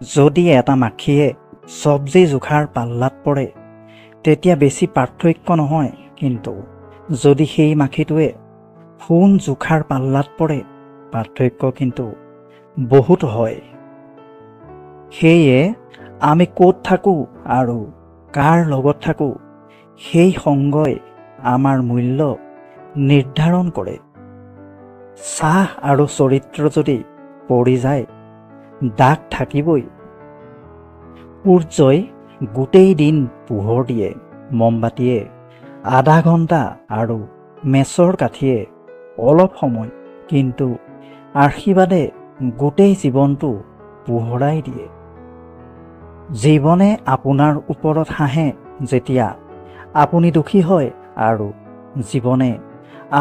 যদি এটা মাখিয়ে চব্জি জোখাৰ পাল্লাত পৰে তেতিয়া বেছি পাৰ্থক্য নহয়, কিন্তু যদি সেই মাখিটোৱে সোণ জোখাৰ পাল্লাত পৰে পাৰ্থক্য কিন্তু বহুত হয়। সেয়ে আমি ক'ত থাকোঁ আৰু কাৰ লগত থাকোঁ সেই সংগই আমাৰ মূল্য নিৰ্ধাৰণ কৰে। চাহ আৰু চৰিত্ৰ যদি পৰি যায় দাগ থাকিবই। সূৰ্যই গোটেই দিন পোহৰ দিয়ে, মমবাতিয়ে আধা ঘণ্টা আৰু মেচৰ কাঠিয়ে অলপ সময়, কিন্তু আশীৰ্বাদে গোটেই জীৱনটো পোহৰাই দিয়ে। জীৱনে আপোনাৰ ওপৰত হাঁহে যেতিয়া আপুনি দুখী হয়, আৰু জীৱনে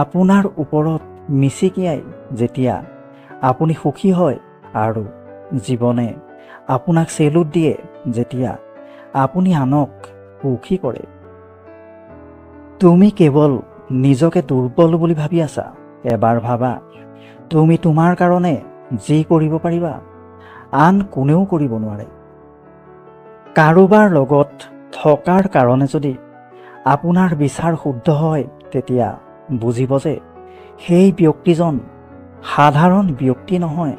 আপোনাৰ ওপৰত মিচিকিয়াই যেতিয়া আপুনি সুখী হয়, আৰু জীৱনে আপোনাক চেলুট দিয়ে যেতিয়া আপুনি আনক সুখী কৰে। তুমি কেৱল নিজকে দুৰ্বল বুলি ভাবি আছা। এবাৰ ভাবা, তুমি তোমাৰ কাৰণে যি কৰিব পাৰিবা আন কোনেও কৰিব নোৱাৰে। কাৰোবাৰ লগত থকাৰ কাৰণে যদি আপোনাৰ বিচাৰ শুদ্ধ হয় তেতিয়া বুজিব যে সেই ব্যক্তিজন সাধাৰণ ব্যক্তি নহয়।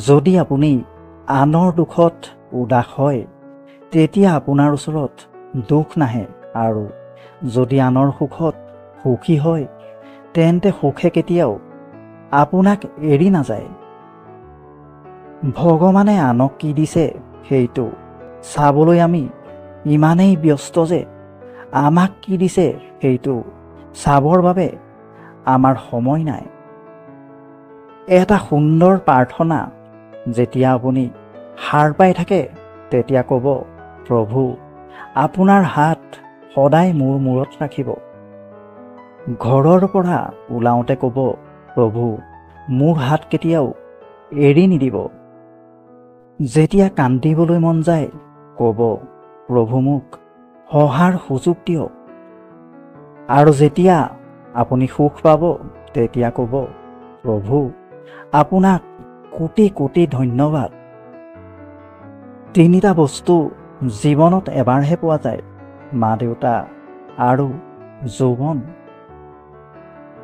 যদি আপুনি আনৰ দুখত উদাস হয় তেতিয়া আপোনাৰ ওচৰত দুখ নাহে, আৰু যদি আনৰ সুখত সুখী হয় তেন্তে সুখে কেতিয়াও আপোনাক এৰি নাযায়। ভগৱানে আনক কি দিছে সেইটো চাবলৈ আমি ইমানেই ব্যস্ত যে আমাক কি দিছে সেইটো চাবৰ বাবে আমাৰ সময় নাই। এটা সুন্দৰ প্ৰাৰ্থনা, যেতিয়া আপুনি সাৰ পাই থাকে তেতিয়া ক'ব, প্ৰভু আপোনাৰ হাত সদায় মোৰ মূৰত ৰাখিব। ঘৰৰ পৰা ওলাওঁতে ক'ব, প্ৰভু মোৰ হাত কেতিয়াও এৰি নিদিব। যেতিয়া কান্দিবলৈ মন যায় ক'ব, প্ৰভু মোক সহাৰ সুযোগ দিয়ক। আৰু যেতিয়া আপুনি সুখ পাব তেতিয়া ক'ব, প্ৰভু আপোনাক কোটি কোটি ধন্যবাদ। তিনিটা বস্তু জীৱনত এবাৰহে পোৱা যায়, মা দেউতা আৰু যৌৱন।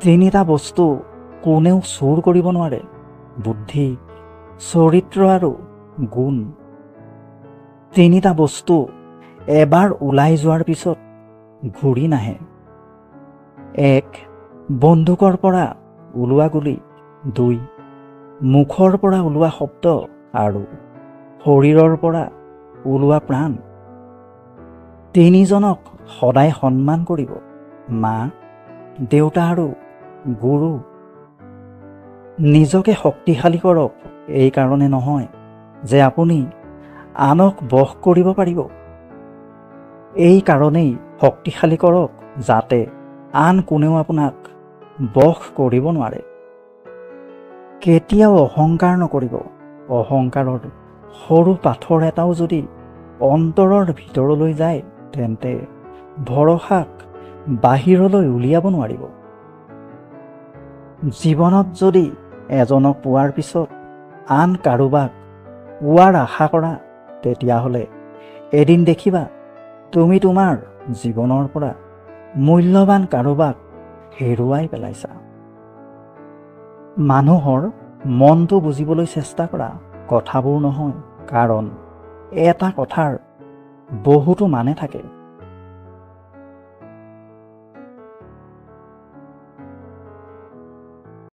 তিনিটা বস্তু কোনেও চুৰ কৰিব নোৱাৰে, বুদ্ধি, চৰিত্ৰ আৰু গুণ। তিনিটা বস্তু এবাৰ ওলাই যোৱাৰ পিছত ঘূৰি নাহে। 1. বন্দুকৰ পৰা ওলোৱা গুলি। 2. মুখৰ পৰা ওলোৱা শব্দ আৰু শৰীৰৰ পৰা ওলোৱা প্ৰাণ। 3 জনক সদায় সন্মান কৰিব, মা, দেউতা আৰু গুৰু। নিজকে শক্তিশালী কৰক এই কাৰণে নহয় যে আপুনি আনক বশ কৰিব পাৰিব, এই কাৰণেই শক্তিশালী কৰক যাতে আন কোনেও আপোনাক বশ কৰিব নোৱাৰে। কেতিয়াও অহংকাৰ নকৰিব। অহংকাৰৰ সৰু পাথৰ এটাও যদি অন্তৰৰ ভিতৰলৈ যায় তেন্তে ভৰসাক বাহিৰলৈ উলিয়াব নোৱাৰিব। জীৱনত যদি এজনক পোৱাৰ পিছত আন কাৰোবাক পোৱাৰ আশা কৰা তেতিয়াহ'লে এদিন দেখিবা তুমি তোমাৰ জীৱনৰ পৰা মূল্যৱান কাৰোবাক হেৰুৱাই পেলাইছা। মানুহৰ মনটো বুজিবলৈ চেষ্টা কৰা, কথাবোৰ নহয়, কাৰণ এটা কথাৰ বহুতো মানে থাকে।